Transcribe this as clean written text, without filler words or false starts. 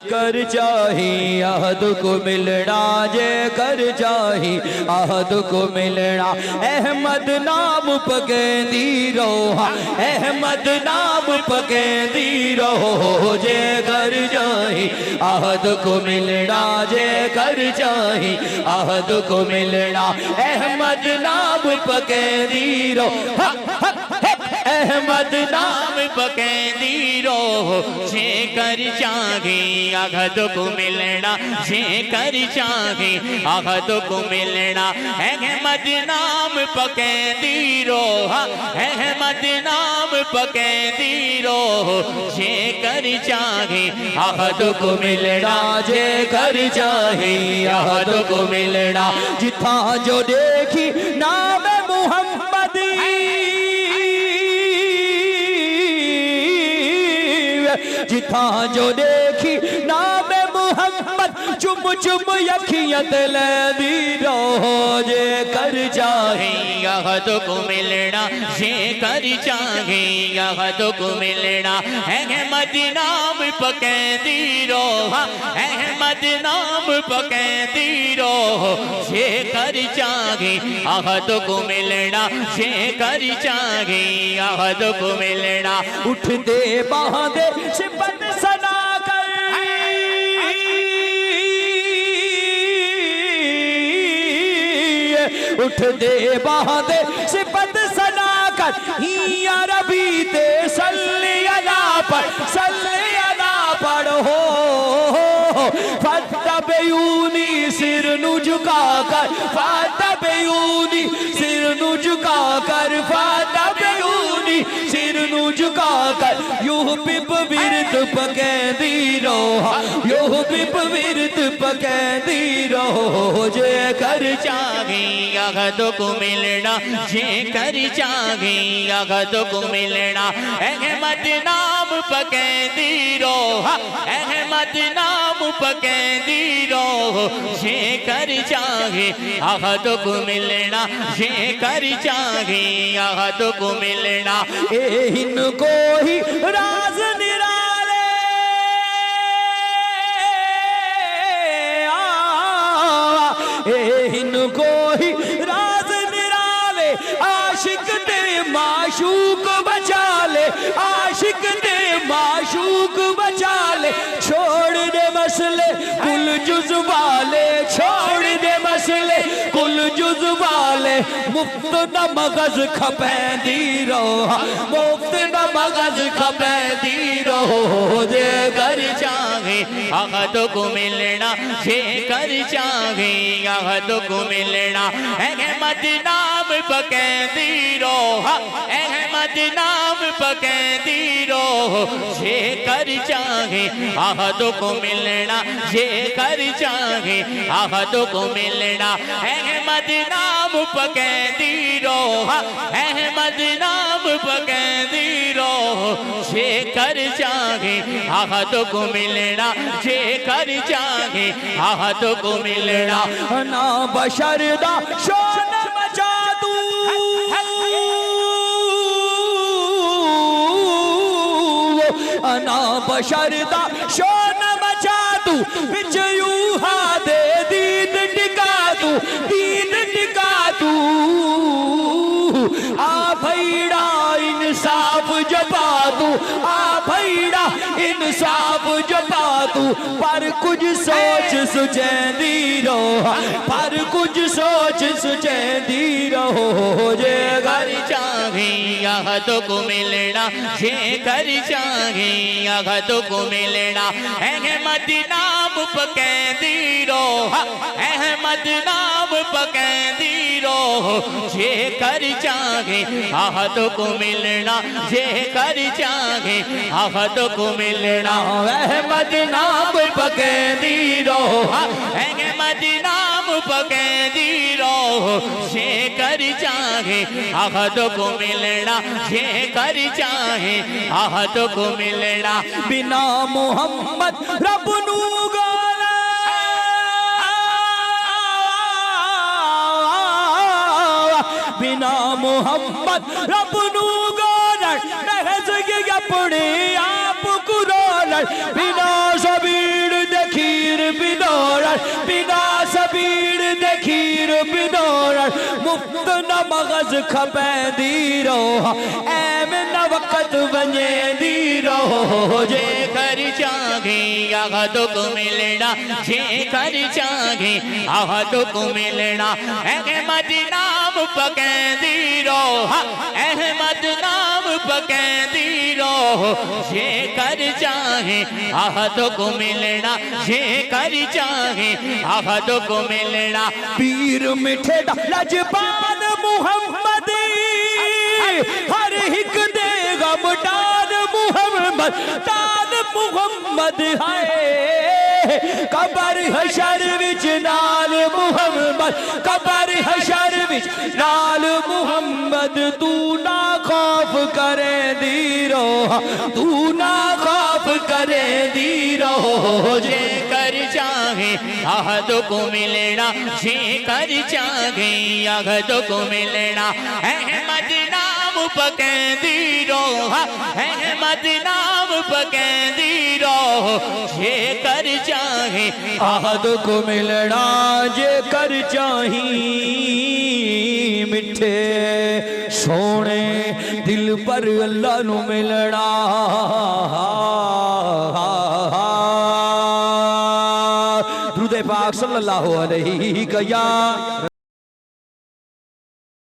کر چاہی عہد کو ملنا جے کر چاہی عہد کو ملنا احمد نام پکیندی رہو احمد نام پکیندی رہو جے کر چاہی عہد کو ملنا جے کر چاہی عہد کو ملنا احمد نام پکیندی رہو احمد نام پکیندی رہو جے کر چاہی عہد کو ملنا جے کر چاہی عہد کو ملنا احمد نام پکیندی رہو احمد نام پکیندی رہو جے کر چاہی عہد کو ملنا جے کر چاہی عہد کو ملنا جتھاں جو دیکھی نام محمد جتھاں جو دیکھی نام محمد چم چم یکھیت لیندی رہو جے کر چاہی عہد کو ملنا جے کر چاہی عہد کو ملنا احمد نام پکیندی رہو احمد نام پکیندی رہو جے کر چاہی عہد کو ملنا جے کر چاہی عہد کو ملنا اٹھ دے باندے صفت سنا کر اٹھ دے باندے صفت سنا کر ہی عربی تے صلی اللہ پڑھو فتبعونی سر نو جھکا کر فتبعونی سر نو جھکا کر فتبعونی سر نو جھکا کر یوں پپ ورد پکیندی رہو یوں پپ ورد پکیندی رہو جے کر چاہی عہد کو ملنا جے کر چاہی عہد کو ملنا احمد نام پکیندی رہو احمد نام پکیندی رہو جے کر چاہی عہد کو ملنا جے کر چاہی عہد کو ملنا ان کو ہی راز نرالے ان کو ہی راز نرالے عاشق تے معشوق بچا لے عاشق تے معشوق بچا لے چھوڑ دے مسئلے کل جز والے چھوڑ دے مسئلے کل جز والے مفت نہ مغز کھپیندی رہو مفت نہ مغز کھپیندی رہو جے کر چاہی عہد کو ملنا جے کر چاہی عہد کو ملنا احمد نام پکیندی رہو احمد نام پکیندی رہو جے کر چاہی عہد کو ملنا جے کر چاہی عہد کو ملنا احمد نام پکیندی رہو احمد نام پکیندی رہو جے کر چاہی عہد کو ملنا جے کر چاہی عہد کو ملنا نا بشر دا شون مچا دوں انا بشر دا شون مچا دوں بچ یوں ہاں دے دین ٹکا دوں دین ٹکا دوں آ بھیڑا انصاف جپا دوں آ بھیڑا انصاف جپا دوں پر کچھ سوچ سچیندی رہو پر کچھ سوچ سچیندی رہو جے کر چاہی عہد کو ملنا جے کر چاہی عہد کو ملنا احمد نام پکیندی رہو احمد نام پکیندی رہو جے کر چاہی عہد کو ملنا جے کر چاہی عہد کو ملنا احمد نام پکیندی رہو احمد نام پکیندی رہو جے کر چاہی عہد کو ملنا جے کر چاہی عہد کو ملنا بنا محمد رب نو گالا بنا محمد رب نو گالا نہ سکے اپنے آپ کو رولن بنا شبیر بنا سبیر دے کھیر بنور مفت نہ مغز کھپے دی روح ایم نہ وقت بنجے دی روح جے کر چاہے عہد کو ملنا جے کر چاہے عہد کو ملنا احمد نام پکیں دی روح احمد نام پکیں دی روح جے کر چاہے عہد کو ملنا جے کر چاہے عہد کو ملنا پیر مٹھے دا لجبان محمدی ہر ہک دے غم ڈال محمد ڈال محمد ہے قبر حشر وچ نال محمد قبر حشر وچ نال محمد تو نہ خوف کرے دی روح تو نہ خوف کرے دی روح جے کر چاہے عہد کو ملنا جے کر چاہے عہد کو ملنا احمد نام پکیں دی روح احمد نام پکیں دی روح جے کر چاہے عہد کو ملنا جے کر چاہیں مٹھے سونے دل پر اللہ نو ملنا درود پاک صلی اللہ علیہ وسلم